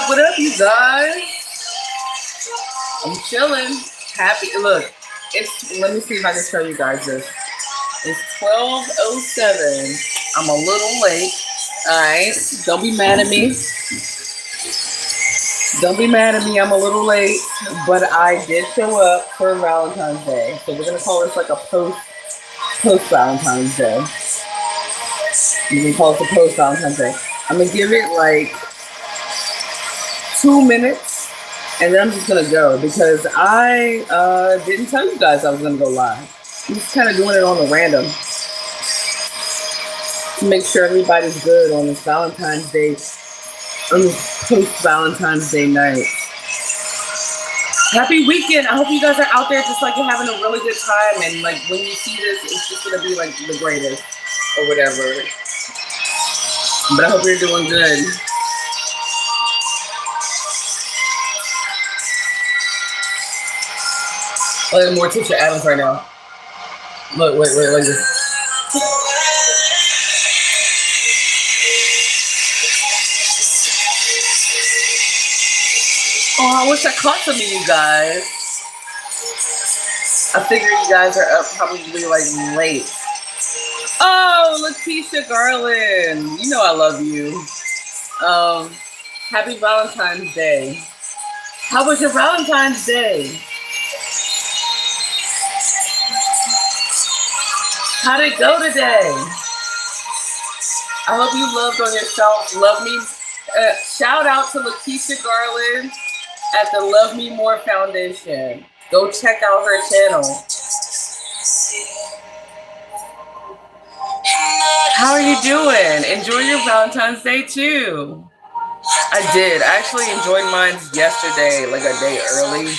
What up, you guys? I'm chilling. Happy. Look, let me see if I can show you guys this. It's 12:07. I'm a little late. Alright. Don't be mad at me. Don't be mad at me. I'm a little late. But I did show up for Valentine's Day. So we're gonna call this like a post Valentine's Day. You can call it the post Valentine's Day. I'm gonna give it like 2 minutes, and then I'm just gonna go because I didn't tell you guys I was gonna go live. I'm just kind of doing it on a random to make sure everybody's good on this Valentine's Day, on this post Valentine's Day night. Happy weekend! I hope you guys are out there just like you're having a really good time, and like when you see this, it's just gonna be like the greatest or whatever. But I hope you're doing good. Oh, there's more Tisha Adams right now. Look, wait, like this. Oh, I wish I caught some of you guys. I figure you guys are up probably like late. Oh, Letitia Garland. You know I love you. Happy Valentine's Day. How was your Valentine's Day? How'd it go today? I hope you loved on yourself. Love me. Shout out to Letitia Garland at the Love Me More Foundation. Go check out her channel. How are you doing? Enjoy your Valentine's Day too. I did. I actually enjoyed mine yesterday, like a day early,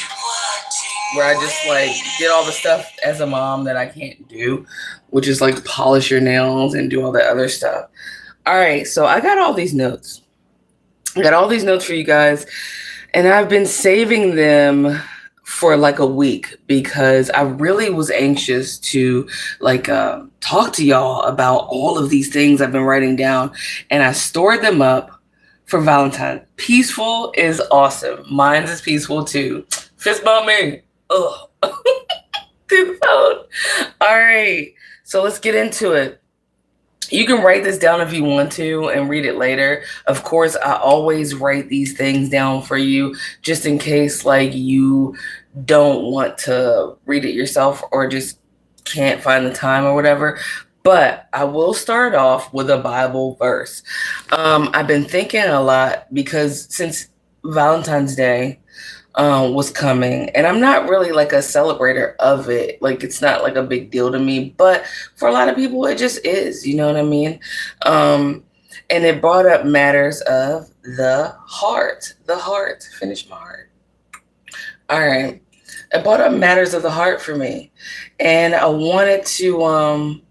where I just like did all the stuff as a mom that I can't do, which is like polish your nails and do all that other stuff. All right, so I got all these notes. I got all these notes for you guys, and I've been saving them for like a week because I really was anxious to like talk to y'all about all of these things I've been writing down, and I stored them up for Valentine. Peaceful is awesome. Mine is peaceful too. Fist bump me. Ugh. Through the phone. All right, so let's get into it. You can write this down if you want to and read it later. Of course, I always write these things down for you just in case like you don't want to read it yourself or just can't find the time or whatever. But I will start off with a Bible verse. I've been thinking a lot because since Valentine's Day was coming, and I'm not really like a celebrator of it. Like it's not like a big deal to me, but for a lot of people, it just is, you know what I mean? And it brought up matters of the heart, finish my heart. All right. It brought up matters of the heart for me. And I wanted to,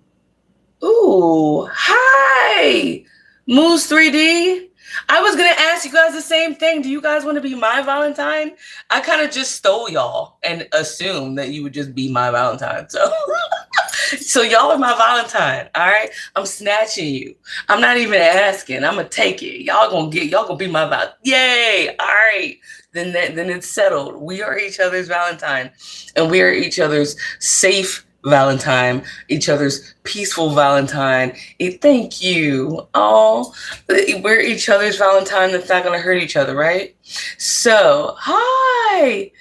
ooh, hi, Moose 3D. I was going to ask you guys the same thing. Do you guys want to be my Valentine? I kind of just stole y'all and assumed that you would just be my Valentine. So y'all are my Valentine. All right. I'm snatching you. I'm not even asking. I'm going to take it. Y'all going to be my Valentine. Yay. All right. Then it's settled. We are each other's Valentine, and we are each other's safe Valentine, each other's peaceful Valentine. Thank you. Oh, we're each other's Valentine that's not going to hurt each other, right? So, hi.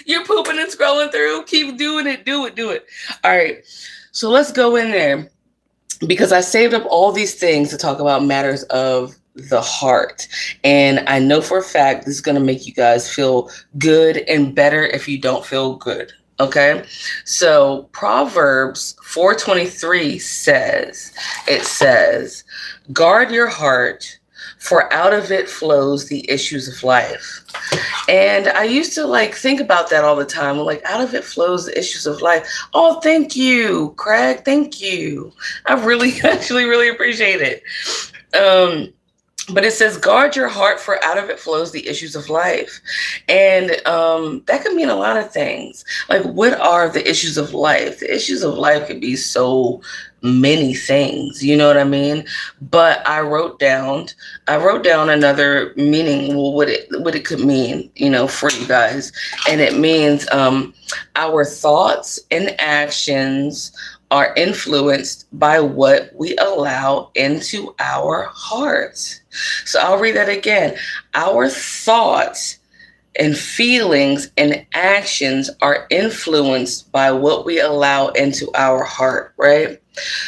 You're pooping and scrolling through. Keep doing it. Do it. All right. So let's go in there. because I saved up all these things to talk about matters of the heart. And I know for a fact this is going to make you guys feel good and better if you don't feel good. Okay? So Proverbs 4:23 says, guard your heart, for out of it flows the issues of life. And I used to like think about that all the time. Like, out of it flows the issues of life. Oh, thank you, Craig. Thank you. I really, actually really appreciate it. But it says, guard your heart, for out of it flows the issues of life. And that could mean a lot of things. Like, what are the issues of life? The issues of life could be so many things, you know what I mean? But I wrote down another meaning, well, what it could mean, you know, for you guys. And it means our thoughts and actions are influenced by what we allow into our hearts. So I'll read that again. Our thoughts and feelings and actions are influenced by what we allow into our heart, right?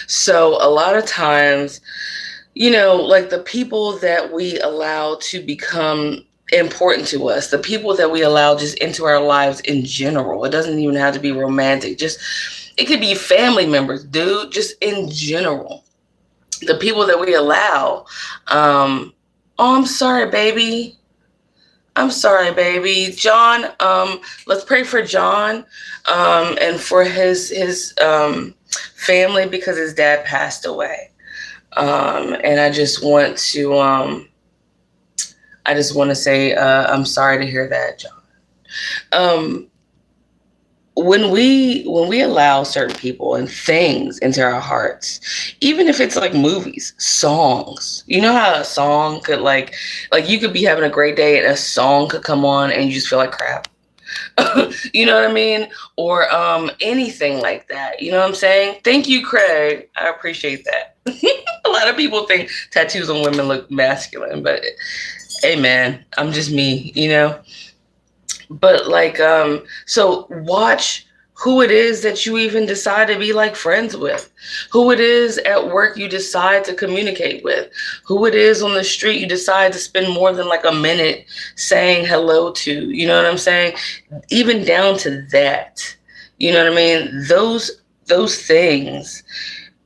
So a lot of times, you know, like the people that we allow to become important to us, the people that we allow just into our lives in general, it doesn't even have to be romantic, just it could be family members, dude, just in general. The people that we allow, oh, I'm sorry, baby. I'm sorry, baby. John, let's pray for John and for his family, because his dad passed away. And I just want to say I'm sorry to hear that, John. When we allow certain people and things into our hearts, even if it's like movies, songs, you know how a song could like you could be having a great day and a song could come on and you just feel like crap. You know what I mean? Or anything like that. You know what I'm saying? Thank you, Craig. I appreciate that. A lot of people think tattoos on women look masculine, but hey, man, I'm just me, you know? But like, so watch who it is that you even decide to be like friends with, who it is at work you decide to communicate with, who it is on the street you decide to spend more than like a minute saying hello to, you know what I'm saying? Even down to that, you know what I mean? Those things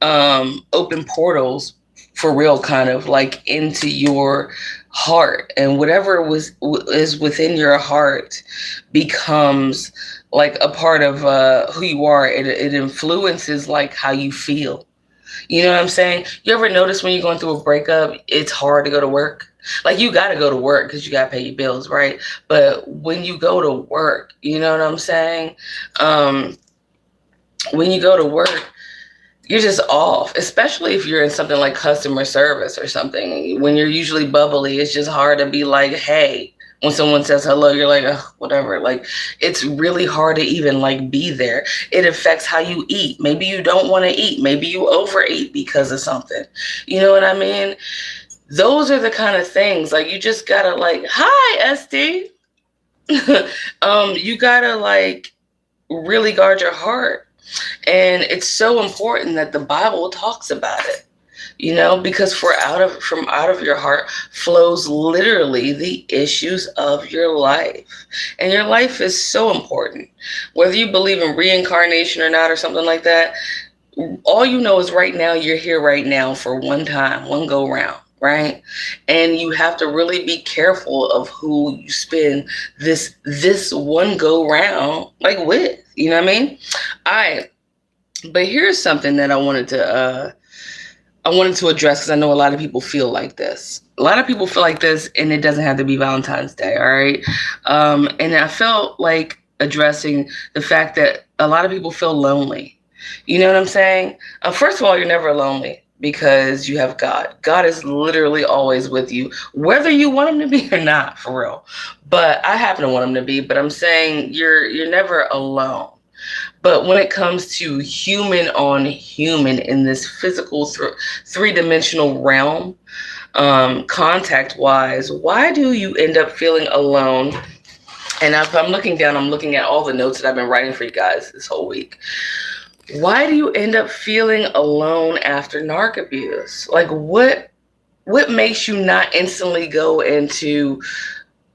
open portals for real, kind of like into your heart, and whatever is within your heart becomes like a part of who you are. It influences like how you feel. You know what I'm saying? You ever notice when you're going through a breakup, it's hard to go to work? Like, you got to go to work because you got to pay your bills, right? But when you go to work, you know what I'm saying? When you go to work, you're just off, especially if you're in something like customer service or something. When you're usually bubbly, it's just hard to be like, hey, when someone says hello, you're like, oh, whatever. Like, it's really hard to even like be there. It affects how you eat. Maybe you don't want to eat. Maybe you overeat because of something. You know what I mean? Those are the kind of things, like, you just gotta like, hi, Esty. You gotta like really guard your heart. And it's so important that the Bible talks about it, you know, because from out of your heart flows literally the issues of your life. And your life is so important. Whether you believe in reincarnation or not, or something like that, all you know is right now, you're here right now for one time, one go round, right? And you have to really be careful of who you spend this one go round like with, you know what I mean? All right. But here's something that I wanted to address, because I know a lot of people feel like this. A lot of people feel like this, and it doesn't have to be Valentine's Day, all right? And I felt like addressing the fact that a lot of people feel lonely. You know what I'm saying? First of all, you're never lonely, because you have God. God is literally always with you, whether you want him to be or not, for real. But I happen to want him to be, but I'm saying you're never alone. But when it comes to human on human in this physical three-dimensional realm, contact-wise, why do you end up feeling alone? And if I'm looking down, I'm looking at all the notes that I've been writing for you guys this whole week. Why do you end up feeling alone after narc abuse? Like what makes you not instantly go into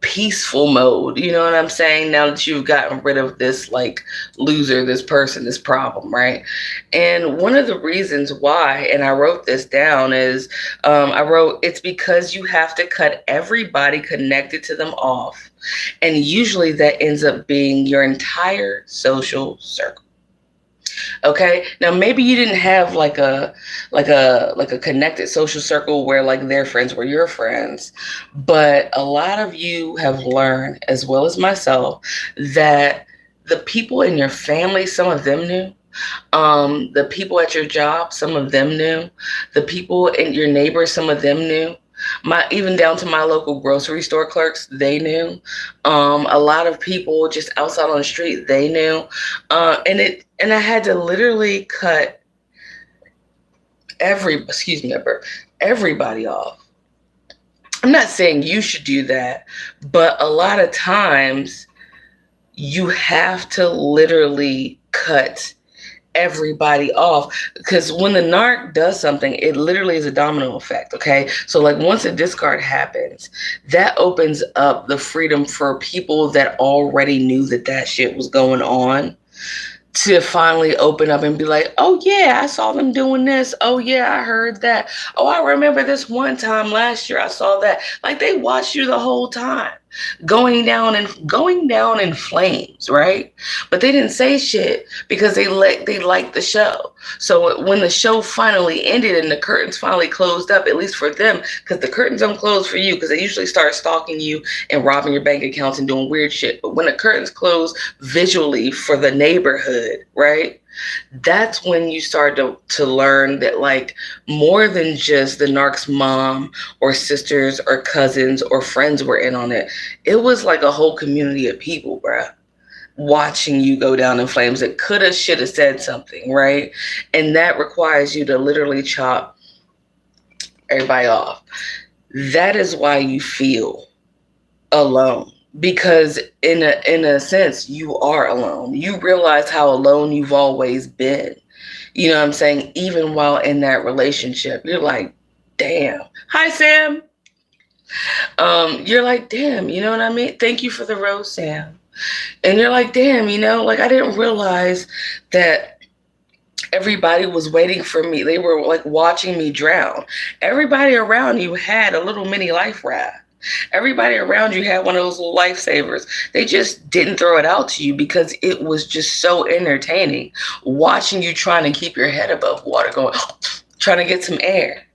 peaceful mode? You know what I'm saying? Now that you've gotten rid of this like loser, this person, this problem, right? And one of the reasons why, and I wrote this down, is I wrote, it's because you have to cut everybody connected to them off. And usually that ends up being your entire social circle. Okay. Now maybe you didn't have like a connected social circle where like their friends were your friends, but a lot of you have learned, as well as myself, that the people in your family, some of them knew. The people at your job, some of them knew. The people in your neighbors, some of them knew. My even down to my local grocery store clerks, they knew. A lot of people just outside on the street, they knew. And I had to literally cut everybody off. I'm not saying you should do that, but a lot of times you have to literally cut everybody off, because when the narc does something, it literally is a domino effect. Okay, so like once a discard happens, that opens up the freedom for people that already knew that that shit was going on to finally open up and be like, oh yeah, I saw them doing this. Oh yeah, I heard that. Oh, I remember this one time last year I saw that. Like they watched you the whole time going down in flames, right? But they didn't say shit because they liked the show. So when the show finally ended and the curtains finally closed up, at least for them, because the curtains don't close for you, because they usually start stalking you and robbing your bank accounts and doing weird shit. But when the curtains close visually for the neighborhood, right? That's when you start to learn that like more than just the narc's mom or sisters or cousins or friends were in on it. It was like a whole community of people, bruh, watching you go down in flames that coulda, shoulda said something, right? And that requires you to literally chop everybody off. That is why you feel alone. Because in a sense, you are alone. You realize how alone you've always been. You know what I'm saying? Even while in that relationship, you're like, damn. Hi, Sam. You're like, damn, you know what I mean? Thank you for the rose, Sam. And you're like, damn, you know, like I didn't realize that everybody was waiting for me. They were like watching me drown. Everybody around you had a little mini life raft. Everybody around you had one of those little lifesavers. They just didn't throw it out to you because it was just so entertaining watching you trying to keep your head above water, going, trying to get some air,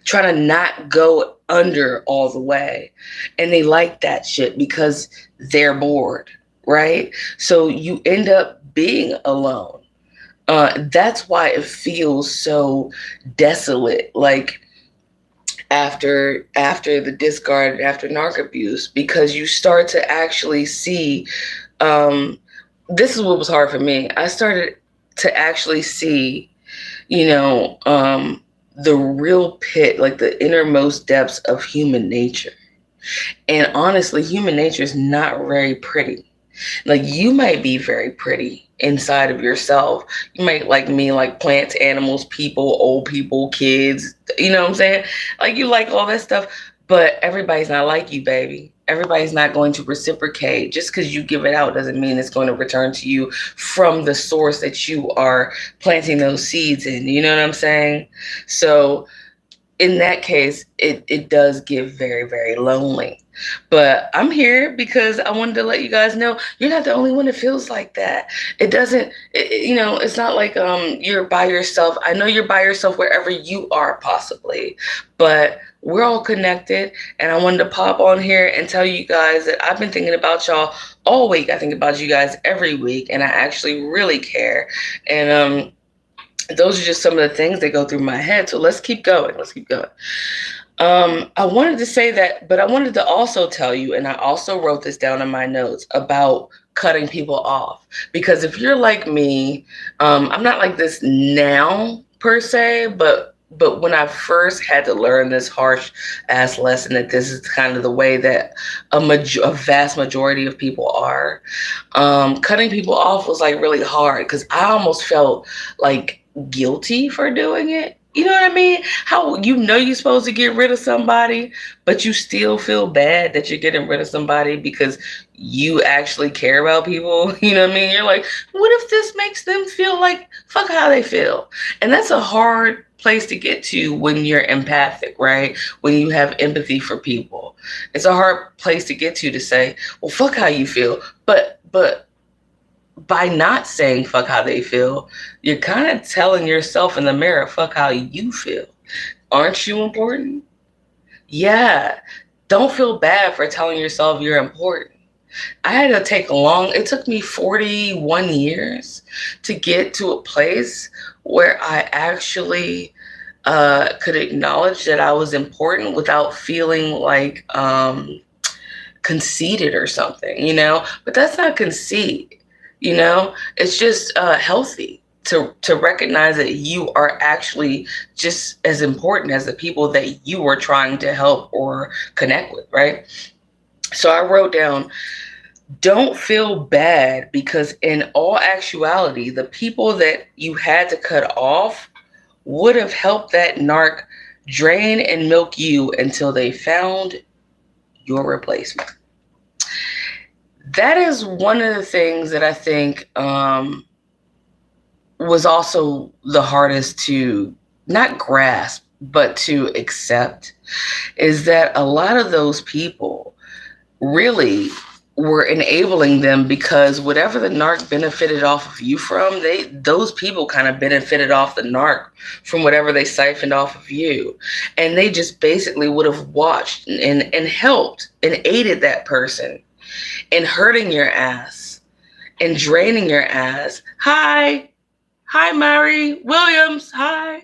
trying to not go under all the way. And they like that shit because they're bored, right? So you end up being alone. That's why it feels so desolate. Like, after the discard, after narc abuse, because you start to actually see, this is what was hard for me. I started to actually see, you know, the real pit, like the innermost depths of human nature. And honestly, human nature is not very pretty. Like you might be very pretty inside of yourself. You might, like me, like plants, animals, people, old people, kids. You know what I'm saying? Like you like all that stuff, but everybody's not like you, baby. Everybody's not going to reciprocate. Just because you give it out doesn't mean it's going to return to you from the source that you are planting those seeds in. You know what I'm saying? So in that case, it does get very, very lonely. But I'm here because I wanted to let you guys know you're not the only one that feels like that. It doesn't, you know, it's not like you're by yourself. I know you're by yourself wherever you are possibly, but we're all connected. And I wanted to pop on here and tell you guys that I've been thinking about y'all all week. I think about you guys every week, and I actually really care. And those are just some of the things that go through my head. So let's keep going. I wanted to say that, but I wanted to also tell you, and I also wrote this down in my notes about cutting people off. Because if you're like me, I'm not like this now per se, but But when I first had to learn this harsh ass lesson that this is kind of the way that a vast majority of people are, cutting people off was like really hard because I almost felt like guilty for doing it. You know what I mean? How you know you're supposed to get rid of somebody, but you still feel bad that you're getting rid of somebody because you actually care about people. You know what I mean? You're like, what if this makes them feel like fuck how they feel? And that's a hard place to get to when you're empathic, right? When you have empathy for people. It's a hard place to get to say, well, fuck how you feel. But by not saying fuck how they feel, you're kind of telling yourself in the mirror, fuck how you feel. Aren't you important? Yeah. Don't feel bad for telling yourself you're important. I had to take it took me 41 years to get to a place where I actually could acknowledge that I was important without feeling like conceited or something, you know? But that's not conceit, you know? It's just healthy to recognize that you are actually just as important as the people that you are trying to help or connect with, right? So I wrote down, don't feel bad because in all actuality, the people that you had to cut off would have helped that narc drain and milk you until they found your replacement. That is one of the things that I think was also the hardest to not grasp, but to accept, is that a lot of those people really were enabling them because whatever the narc benefited off of you from, those people kind of benefited off the narc from whatever they siphoned off of you. And they just basically would have watched and helped and aided that person in hurting your ass and draining your ass. Hi, Mary Williams. Hi.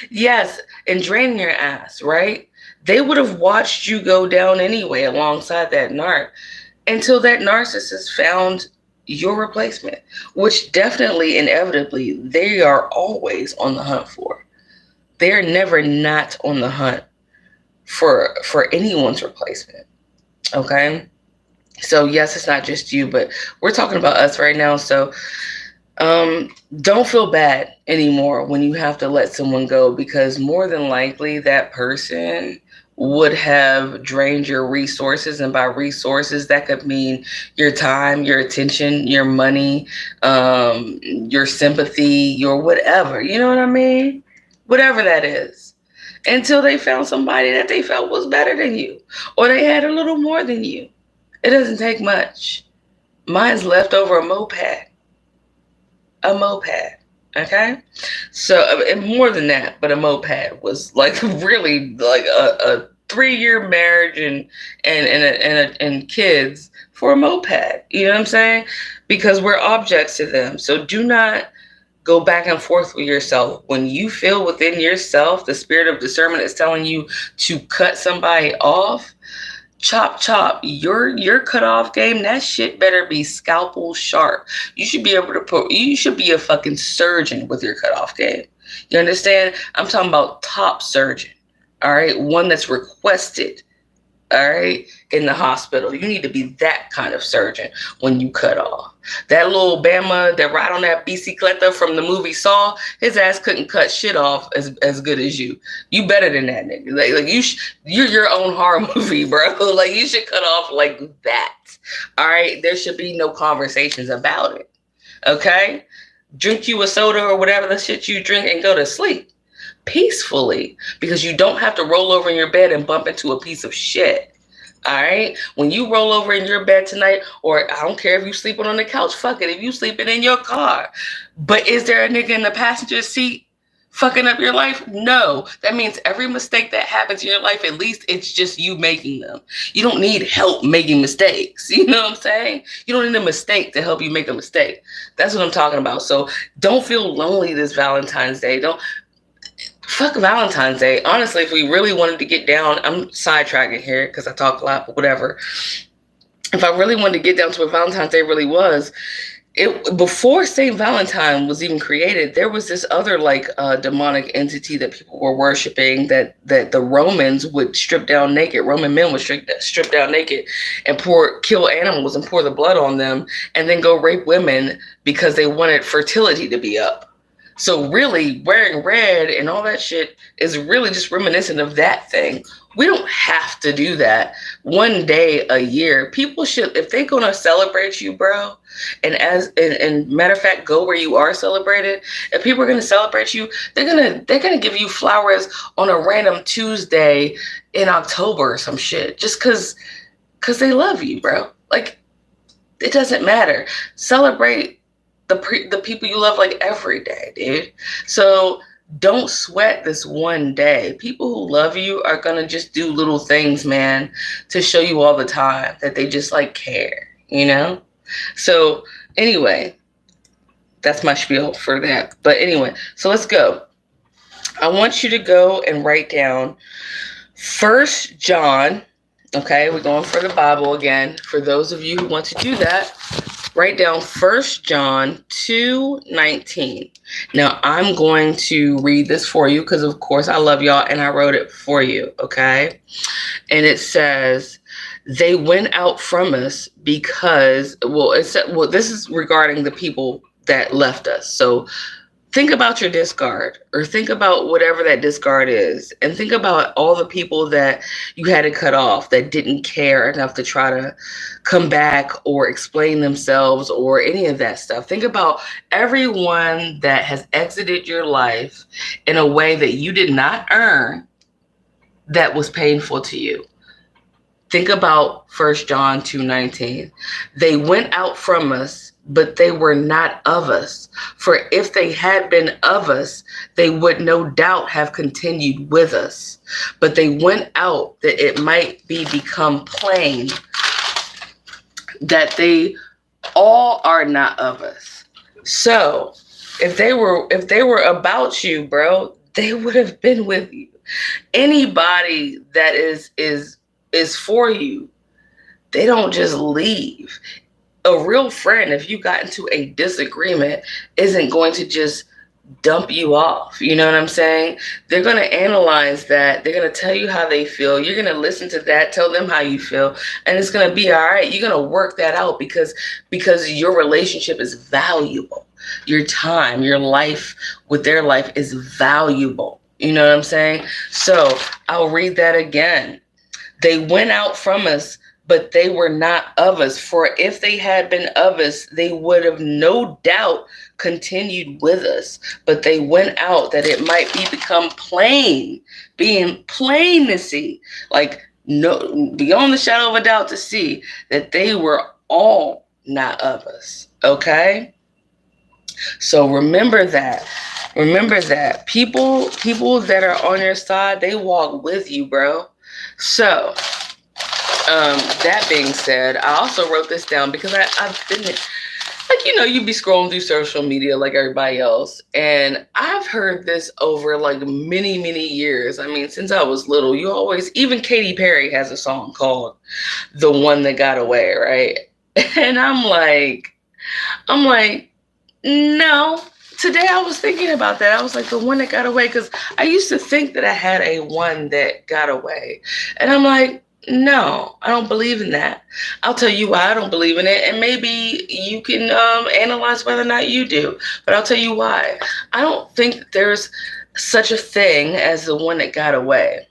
Yes, and draining your ass, right? They would have watched you go down anyway alongside that narc until that narcissist found your replacement, which definitely, inevitably, they are always on the hunt for. They're never not on the hunt for anyone's replacement. Okay? So yes, it's not just you, but we're talking about us right now. So don't feel bad anymore when you have to let someone go, because more than likely that person would have drained your resources. And by resources, that could mean your time, your attention, your money, your sympathy, your whatever. You know what I mean? Whatever that is. Until they found somebody that they felt was better than you, or they had a little more than you. It doesn't take much. Mine's left over a moped. Okay? So, and more than that, but a moped was like really like a 3-year marriage and kids for a moped. You know what I'm saying? Because we're objects to them. So do not go back and forth with yourself. When you feel within yourself, the spirit of discernment is telling you to cut somebody off, chop your cutoff game. That shit better be scalpel sharp. You should be able to you should be a fucking surgeon with your cutoff game. You understand? I'm talking about top surgeon. All right, one that's requested. All right, in the hospital, you need to be that kind of surgeon when you cut off. That little Bama that ride on that bicicleta from the movie Saw, his ass couldn't cut shit off as good as you. You better than that nigga. Like you're your own horror movie, bro. Like you should cut off like that. All right, there should be no conversations about it. Okay, drink you a soda or whatever the shit you drink and go to sleep peacefully, because you don't have to roll over in your bed and bump into a piece of shit. All right, when you roll over in your bed tonight, or I don't care if you sleeping on the couch, fuck it, if you sleeping in your car, but is there a nigga in the passenger seat fucking up your life? No. That means every mistake that happens in your life, at least it's just you making them. You don't need help making mistakes. You know what I'm saying? You don't need a mistake to help you make a mistake. That's what I'm talking about. So don't feel lonely this Valentine's Day. Fuck Valentine's Day. Honestly, if we really wanted to get down, I'm sidetracking here because I talk a lot, but whatever. If I really wanted to get down to what Valentine's Day really was, before Saint Valentine was even created, there was this other like demonic entity that people were worshiping, that the Romans would strip down naked. Roman men would strip down naked and kill animals and pour the blood on them, and then go rape women because they wanted fertility to be up. So really, wearing red and all that shit is really just reminiscent of that thing. We don't have to do that one day a year. People should, if they're gonna celebrate you, bro, and matter of fact, go where you are celebrated. If people are gonna celebrate you, they're gonna give you flowers on a random Tuesday in October or some shit, just cause they love you, bro. Like, it doesn't matter. Celebrate the people you love like every day, dude. So don't sweat this one day. People who love you are gonna just do little things, man, to show you all the time that they just like care, you know? So anyway, that's my spiel for that. But anyway, so let's go. I want you to go and write down 1 John. Okay, we're going for the Bible again. For those of you who want to do that, write down 1 John 2:19. Now, I'm going to read this for you because, of course, I love y'all and I wrote it for you, okay? And it says, they went out from us because, this is regarding the people that left us. So think about your discard, or think about whatever that discard is, and think about all the people that you had to cut off that didn't care enough to try to come back or explain themselves or any of that stuff. Think about everyone that has exited your life in a way that you did not earn, that was painful to you. Think about 1 John 2:19. They went out from us, but they were not of us. For if they had been of us, they would no doubt have continued with us. But they went out that it might become plain that they all are not of us. So if they were about you, bro, they would have been with you. Anybody that is for you, they don't just leave. A real friend, if you got into a disagreement, isn't going to just dump you off. You know what I'm saying? They're going to analyze that. They're going to tell you how they feel. You're going to listen to that, tell them how you feel, and it's going to be all right. You're going to work that out because your relationship is valuable. Your time, your life with their life is valuable. You know what I'm saying? So I'll read that again. They went out from us, but they were not of us. For if they had been of us, they would have no doubt continued with us. But they went out that it might become plain, being plain to see, like no, beyond the shadow of a doubt to see that they were all not of us. Okay? So remember that. Remember that. People that are on your side, they walk with you, bro. So that being said, I also wrote this down because I've been, like, you know, you be scrolling through social media like everybody else. And I've heard this over like many, many years. I mean, since I was little, even Katy Perry has a song called The One That Got Away, right? And I'm like, no. Today I was thinking about that. I was like, the one that got away, because I used to think that I had a one that got away. And I'm like, no, I don't believe in that. I'll tell you why I don't believe in it. And maybe you can analyze whether or not you do. But I'll tell you why. I don't think that there's such a thing as the one that got away.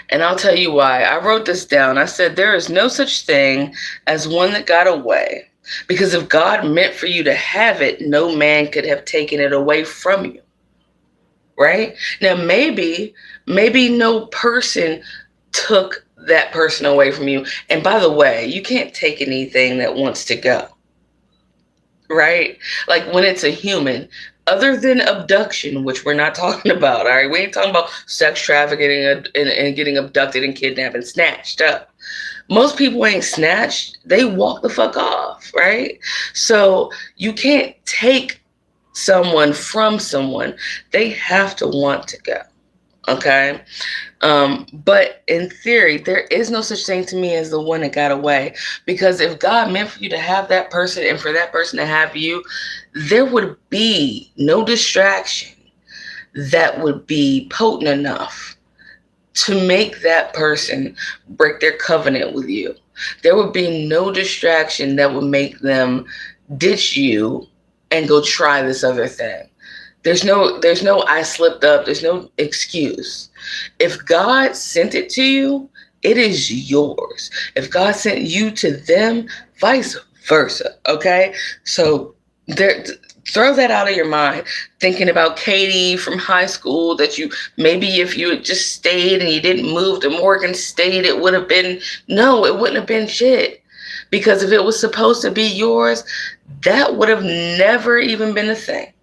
And I'll tell you why. I wrote this down. I said, there is no such thing as one that got away. Because if God meant for you to have it, no man could have taken it away from you. Right? Now, maybe no person took that person away from you. And by the way, you can't take anything that wants to go. Right? Like when it's a human, other than abduction, which we're not talking about. All right? We ain't talking about sex trafficking and getting abducted and kidnapped and snatched up. Most people ain't snatched. They walk the fuck off, right? So you can't take someone from someone. They have to want to go, Okay. But in theory, there is no such thing to me as the one that got away. Because if God meant for you to have that person and for that person to have you, there would be no distraction that would be potent enough to make that person break their covenant with you. There would be no distraction that would make them ditch you and go try this other thing. There's no I slipped up. There's no excuse. If God sent it to you, it is yours. If God sent you to them, vice versa. Okay? So there, throw that out of your mind. Thinking about Katie from high school, that you maybe if you had just stayed and you didn't move to Morgan State, it would have been, no, it wouldn't have been shit. Because if it was supposed to be yours, that would have never even been a thing.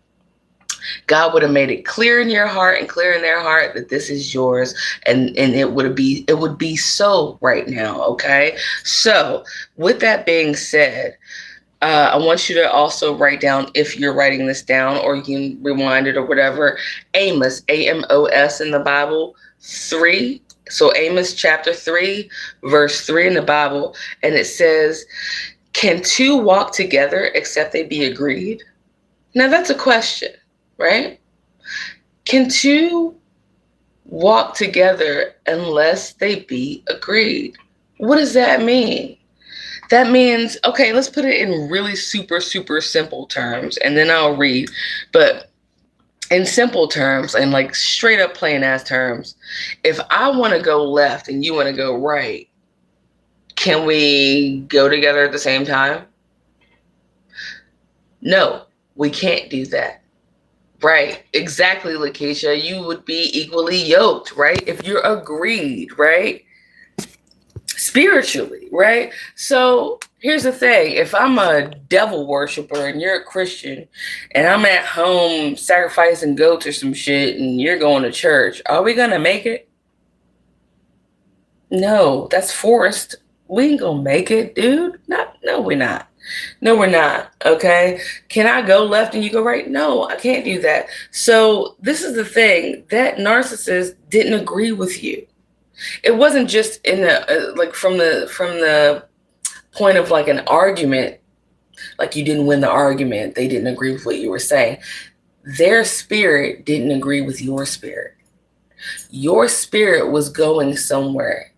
God would have made it clear in your heart and clear in their heart that this is yours, and it would be so right now. Okay. So with that being said, I want you to also write down, if you're writing this down, or you can rewind it or whatever, Amos, Amos in the Bible 3. So Amos chapter 3, verse 3 in the Bible, and it says, "Can two walk together except they be agreed?" Now that's a question. Right? Can two walk together unless they be agreed? What does that mean? That means, okay, let's put it in really super, super simple terms, and then I'll read. But in simple terms and like straight up plain ass terms, if I want to go left and you want to go right, can we go together at the same time? No, we can't do that. Right, exactly, Lakeisha. You would be equally yoked, right? If you're agreed, right? Spiritually, right? So here's the thing. If I'm a devil worshiper and you're a Christian and I'm at home sacrificing goats or some shit and you're going to church, are we going to make it? No, that's forced. We ain't going to make it, dude. No, we're not. No, we're not. Okay. Can I go left and you go right? No, I can't do that. So this is the thing, that narcissist didn't agree with you. It wasn't just in the like from the point of like an argument, like you didn't win the argument. They didn't agree with what you were saying. Their spirit didn't agree with your spirit. Your spirit was going somewhere.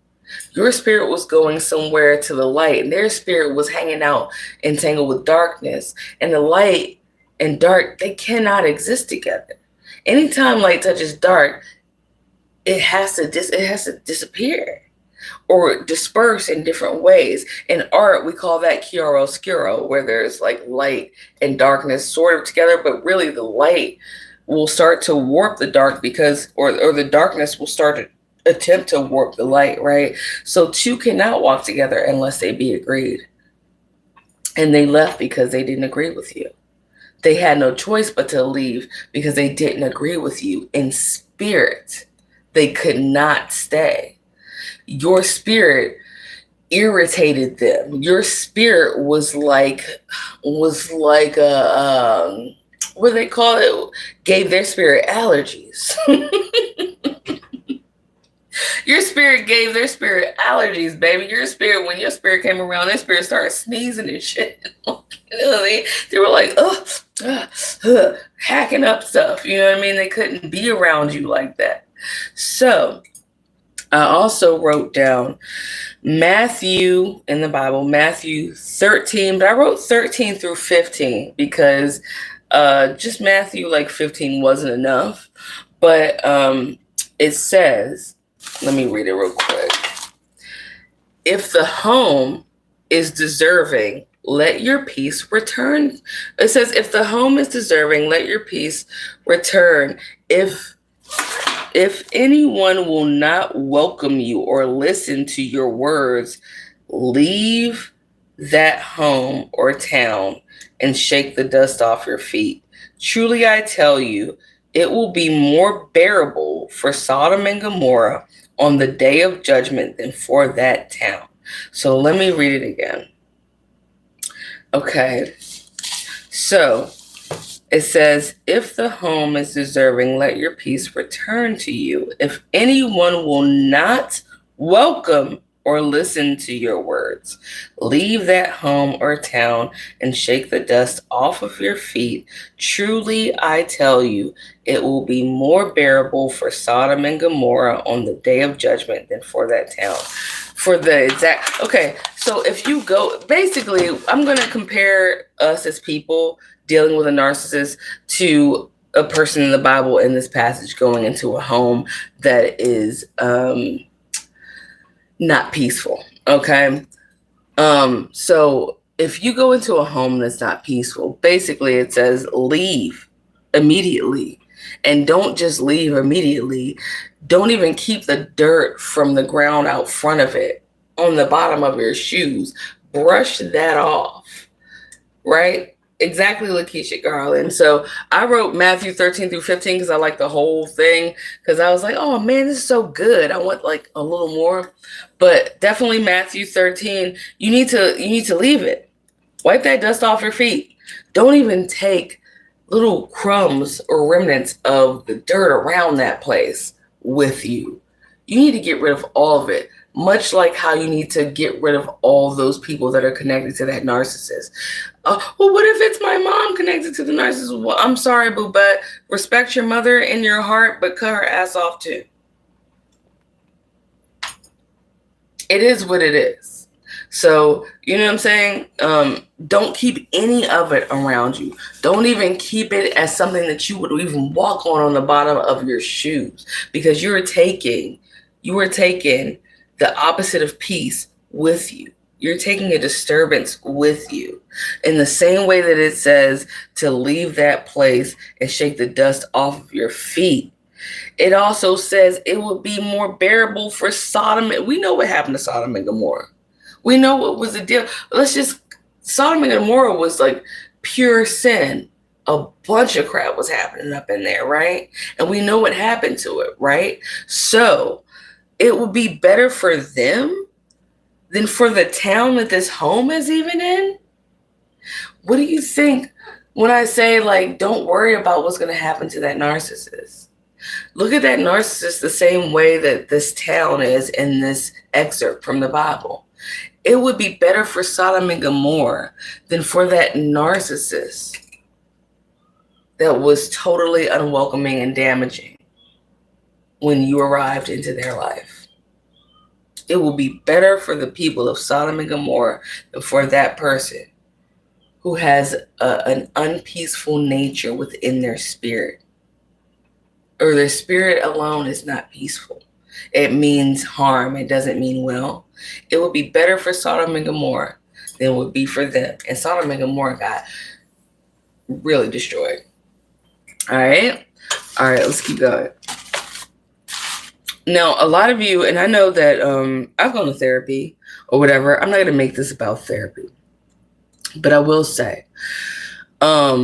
Your spirit was going somewhere to the light, and their spirit was hanging out entangled with darkness. And the light and dark, they cannot exist together. Anytime light touches dark, it has to disappear or disperse in different ways. In art, we call that chiaroscuro, where there's like light and darkness sort of together, but really the light will start to warp the dark because, or the darkness will start to attempt to warp the light, right? So two cannot walk together unless they be agreed. And they left because they didn't agree with you. They had no choice but to leave because they didn't agree with you. In spirit, they could not stay. Your spirit irritated them. Your spirit was like a what do they call it? Gave their spirit allergies. Your spirit gave their spirit allergies, baby. Your spirit, when your spirit came around, their spirit started sneezing and shit. They were like, hacking up stuff. You know what I mean? They couldn't be around you like that. So I also wrote down Matthew in the Bible, Matthew 13, but I wrote 13 through 15 because just Matthew like 15 wasn't enough. But it says, let me read it real quick. If the home is deserving, let your peace return. It says, if the home is deserving, let your peace return. If anyone will not welcome you or listen to your words, leave that home or town and shake the dust off your feet. Truly, I tell you, it will be more bearable for Sodom and Gomorrah on the day of judgment than for that town. So let me read it again. Okay. So It says, if the home is deserving, let your peace return to you. If anyone will not welcome or listen to your words, leave that home or town and shake the dust off of your feet. Truly, I tell you, it will be more bearable for Sodom and Gomorrah on the day of judgment than for that town. Okay, so if you go, basically, I'm going to compare us as people dealing with a narcissist to a person in the Bible in this passage going into a home that is not peaceful. Okay. So if you go into a home that's not peaceful, basically it says leave immediately. And don't just leave immediately. Don't even keep the dirt from the ground out front of it on the bottom of your shoes. Brush that off, right? Exactly, Lakeisha Garland. So I wrote Matthew 13 through 15 because I like the whole thing, because I was like, oh man, this is so good. I want like a little more. But definitely Matthew 13, you need to leave it. Wipe that dust off your feet. Don't even take little crumbs or remnants of the dirt around that place with you. You need to get rid of all of it, much like how you need to get rid of all those people that are connected to that narcissist. Well, what if it's my mom connected to the narcissist? Well, I'm sorry, boo, but respect your mother in your heart, but cut her ass off too. It is what it is. So, you know what I'm saying? Don't keep any of it around you. Don't even keep it as something that you would even walk on the bottom of your shoes, because you are taking the opposite of peace with you. You're taking a disturbance with you. In the same way that it says to leave that place and shake the dust off of your feet, it also says it would be more bearable for Sodom. We know what happened to Sodom and Gomorrah. We know what was the deal. Sodom and Gomorrah was like pure sin. A bunch of crap was happening up in there, right? And we know what happened to it, right? So it would be better for them than for the town that this home is even in. What do you think when I say, like, don't worry about what's going to happen to that narcissist? Look at that narcissist the same way that this town is in this excerpt from the Bible. It would be better for Sodom and Gomorrah than for that narcissist that was totally unwelcoming and damaging when you arrived into their life. It will be better for the people of Sodom and Gomorrah than for that person who has an unpeaceful nature within their spirit. Or their spirit alone is not peaceful. It means harm. It doesn't mean well. It would be better for Sodom and Gomorrah than it would be for them. And Sodom and Gomorrah got really destroyed. All right, let's keep going. Now, a lot of you, and I know that I've gone to therapy or whatever. I'm not going to make this about therapy. But I will say, a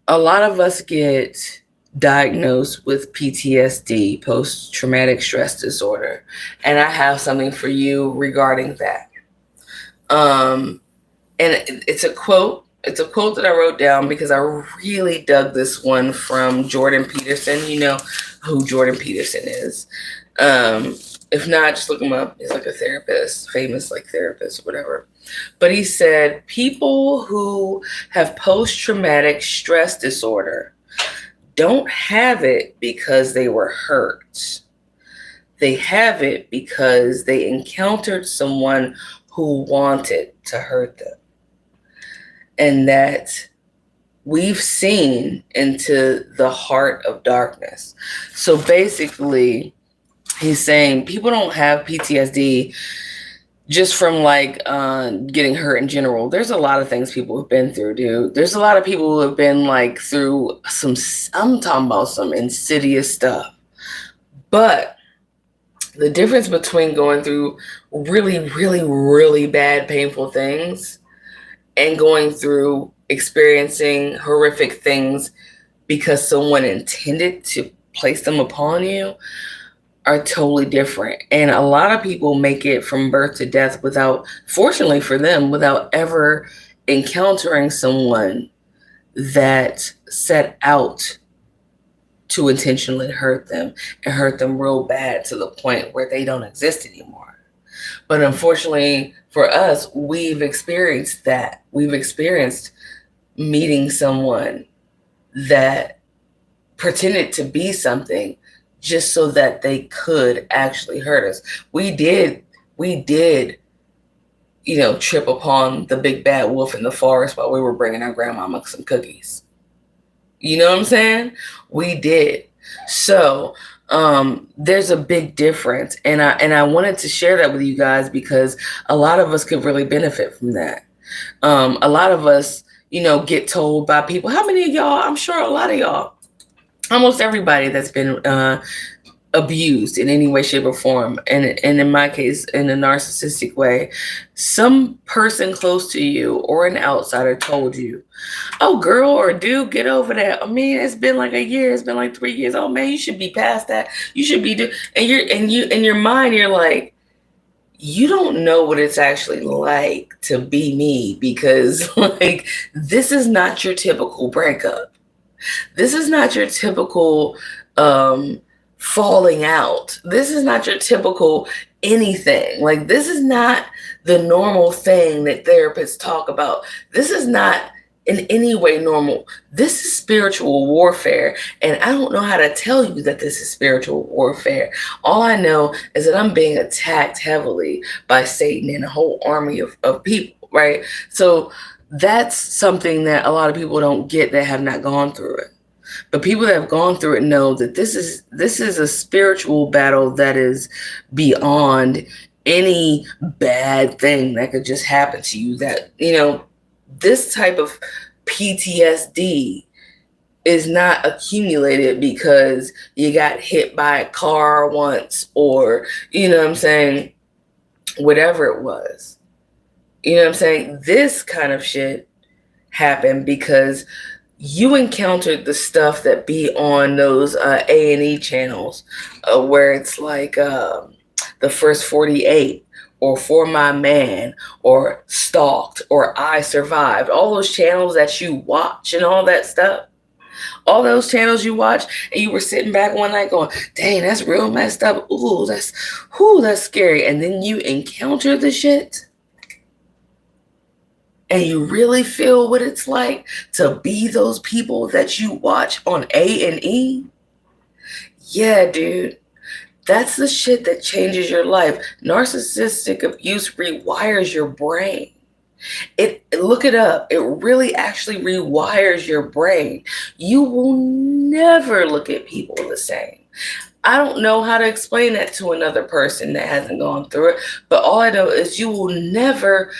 lot of us get diagnosed with PTSD, post-traumatic stress disorder. And I have something for you regarding that. And it's a quote. It's a quote that I wrote down because I really dug this one from Jordan Peterson. You know who Jordan Peterson is. If not, just look him up. He's like a therapist, famous like therapist or whatever. But he said, people who have post-traumatic stress disorder don't have it because they were hurt. They have it because they encountered someone who wanted to hurt them. And that we've seen into the heart of darkness. So basically, he's saying people don't have PTSD just from like getting hurt in general. There's a lot of things people have been through, dude. There's a lot of people who have been like through I'm talking about some insidious stuff. But the difference between going through really, really, really bad, painful things and going through experiencing horrific things because someone intended to place them upon you are totally different. And a lot of people make it from birth to death without, fortunately for them, without ever encountering someone that set out to intentionally hurt them and hurt them real bad to the point where they don't exist anymore. But unfortunately for us, we've experienced that. We've experienced meeting someone that pretended to be something just so that they could actually hurt us. We did, trip upon the big bad wolf in the forest while we were bringing our grandmama some cookies. You know what I'm saying? We did. So there's a big difference, and I wanted to share that with you guys because a lot of us could really benefit from that. A lot of us, get told by people. How many of y'all? I'm sure a lot of y'all, almost everybody that's been abused in any way, shape, or form, and in my case, in a narcissistic way, some person close to you or an outsider told you, "Oh, girl or dude, get over that. I mean, it's been like a year. It's been like 3 years. Oh man, you should be past that. You should be and you in your mind, you're like, you don't know what it's actually like to be me, because like this is not your typical breakup. This is not your typical falling out. This is not your typical anything. Like, this is not the normal thing that therapists talk about. This is not in any way normal. This is spiritual warfare. And I don't know how to tell you that this is spiritual warfare. All I know is that I'm being attacked heavily by Satan and a whole army of people, right? So that's something that a lot of people don't get that have not gone through it. But people that have gone through it know that this is a spiritual battle that is beyond any bad thing that could just happen to you. That, this type of PTSD is not accumulated because you got hit by a car once, or, whatever it was. This kind of shit happened because you encountered the stuff that be on those A&E channels where it's like the First 48 or For My Man or Stalked or I Survived. All those channels that you watch and all that stuff. All those channels you watch, and you were sitting back one night going, dang, that's real messed up. Ooh, that's scary. And then you encounter the shit. And you really feel what it's like to be those people that you watch on A&E? Yeah, dude. That's the shit that changes your life. Narcissistic abuse rewires your brain. Look it up. It really actually rewires your brain. You will never look at people the same. I don't know how to explain that to another person that hasn't gone through it, but all I know is you will never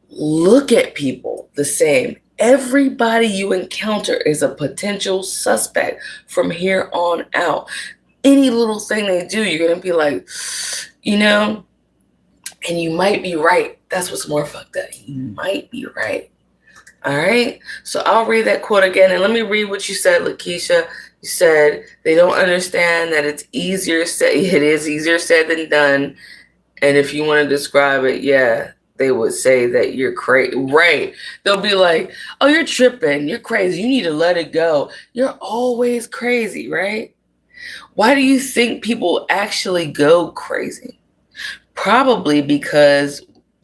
look at people the same. Everybody you encounter is a potential suspect from here on out. Any little thing they do, you're going to be like, and you might be right. That's what's more fucked up. You might be right. All right. So I'll read that quote again. And let me read what you said, Lakeisha. You said they don't understand that it's easier said. It is easier said than done. And if you want to describe it, yeah, they would say that you're crazy. Right. They'll be like, oh, you're tripping. You're crazy. You need to let it go. You're always crazy, right? Why do you think people actually go crazy? Probably because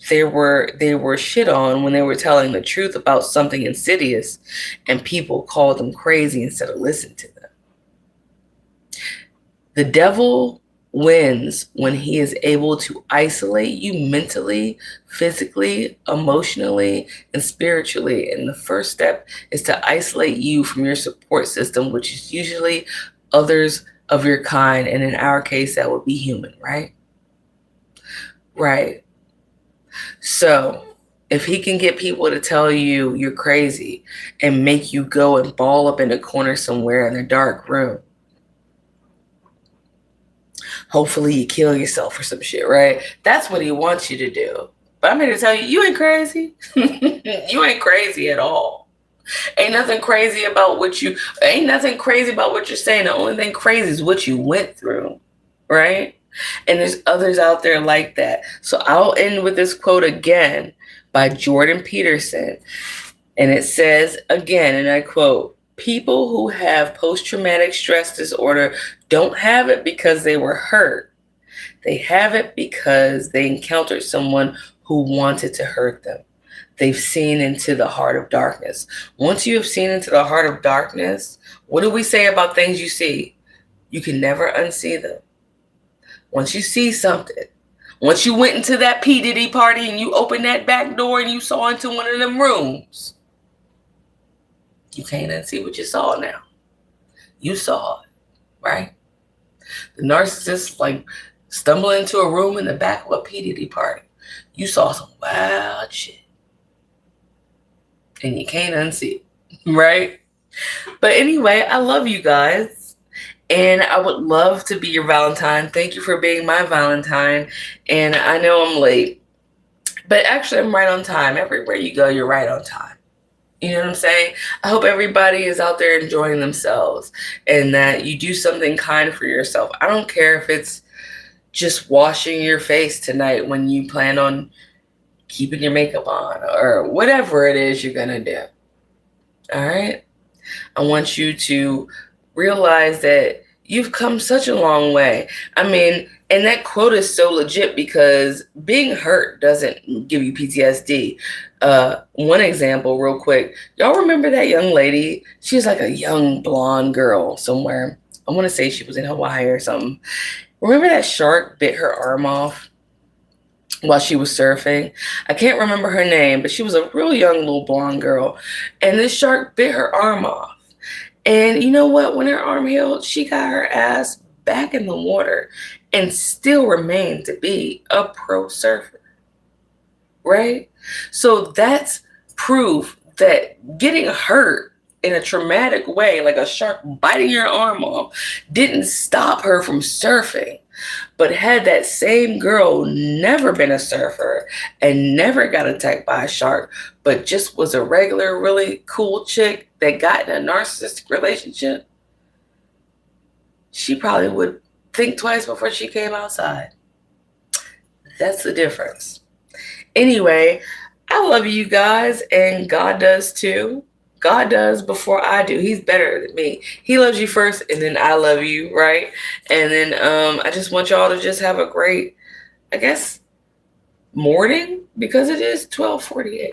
they were shit on when they were telling the truth about something insidious, and people called them crazy instead of listening to them. The devil wins when he is able to isolate you mentally, physically, emotionally, and spiritually. And the first step is to isolate you from your support system, which is usually others of your kind. And in our case, that would be human, right? Right. So if he can get people to tell you you're crazy and make you go and ball up in a corner somewhere in a dark room, hopefully you kill yourself or some shit, right? That's what he wants you to do. But I'm here to tell you, you ain't crazy. You ain't crazy at all. Ain't nothing crazy about what you're saying. The only thing crazy is what you went through, right? And there's others out there like that. So I'll end with this quote again by Jordan Peterson. And it says, again, and I quote, People who have post-traumatic stress disorder don't have it because they were hurt. They have it because they encountered someone who wanted to hurt them. They've seen into the heart of darkness. Once you have seen into the heart of darkness, what do we say about things you see? You can never unsee them. Once you see something, once you went into that P. Diddy party and you opened that back door and you saw into one of them rooms, you can't unsee what you saw now. You saw it, right? The narcissist like stumbled into a room in the back of a P. Diddy party. You saw some wild shit. And you can't unsee it, right? But anyway, I love you guys. And I would love to be your Valentine. Thank you for being my Valentine. And I know I'm late, but actually I'm right on time. Everywhere you go, you're right on time. You know what I'm saying? I hope everybody is out there enjoying themselves and that you do something kind for yourself. I don't care if it's just washing your face tonight when you plan on keeping your makeup on or whatever it is you're going to do. All right? I want you to realize that you've come such a long way. I mean, and that quote is so legit because being hurt doesn't give you PTSD. One example real quick. Y'all remember that young lady? She was like a young blonde girl somewhere. I want to say she was in Hawaii or something. Remember that shark bit her arm off while she was surfing? I can't remember her name, but she was a real young little blonde girl. And this shark bit her arm off. And you know what? When her arm healed, she got her ass back in the water and still remained to be a pro surfer. Right? So that's proof that getting hurt in a traumatic way, like a shark biting your arm off, didn't stop her from surfing. But had that same girl never been a surfer and never got attacked by a shark, but just was a regular, really cool chick that got in a narcissistic relationship, she probably would think twice before she came outside. That's the difference. Anyway, I love you guys, and God does too. God does before I do. He's better than me. He loves you first, and then I love you, right? And then I just want y'all to just have a great, I guess, morning, because it is 12:48.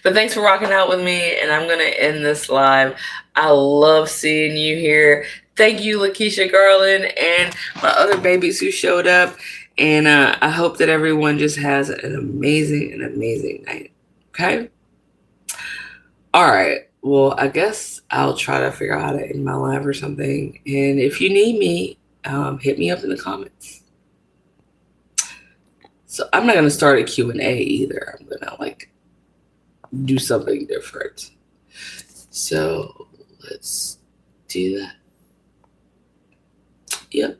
But thanks for rocking out with me, and I'm going to end this live. I love seeing you here. Thank you, Lakeisha Garland, and my other babies who showed up. And I hope that everyone just has an amazing night. Okay? All right. Well, I guess I'll try to figure out how to end my live or something. And if you need me, hit me up in the comments. So I'm not going to start a Q&A either. I'm going to do something different. So let's do that. Yep.